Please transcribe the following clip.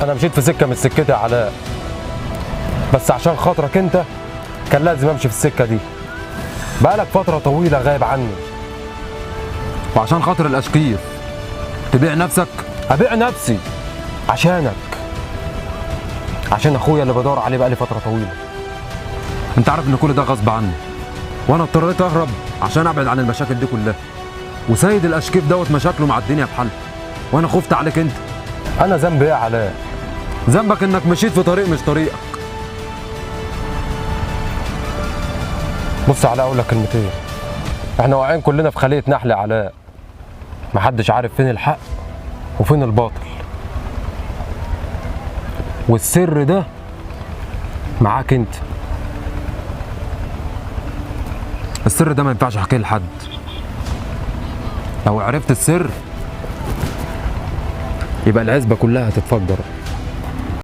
انا مشيت في سكه من سكتي يا علاء، بس عشان خاطرك انت كان لازم امشي في السكه دي. بقالك فتره طويله غايب عني، وعشان خاطر الاشكيف تبيع نفسك؟ ابيع نفسي عشانك، عشان اخويا اللي بدور عليه بقالي فتره طويله. انت عارف ان كل ده غصب عني، وانا اضطريت اهرب عشان ابعد عن المشاكل دي كلها. وسيد الاشكيف دوت مشاكله مع الدنيا بحل، وانا خفت عليك انت. انا ذنبي ايه يا علاء؟ ذنبك انك مشيت في طريق مش طريقك. بص يا علاء، اقول لك كلمتين. احنا واقعين كلنا في خليه نحل يا علاء، محدش عارف فين الحق وفين الباطل، والسر ده معاك انت. السر ده ما ينفعش احكيه لحد. لو عرفت السر يبقى العزبه كلها هتتفجر.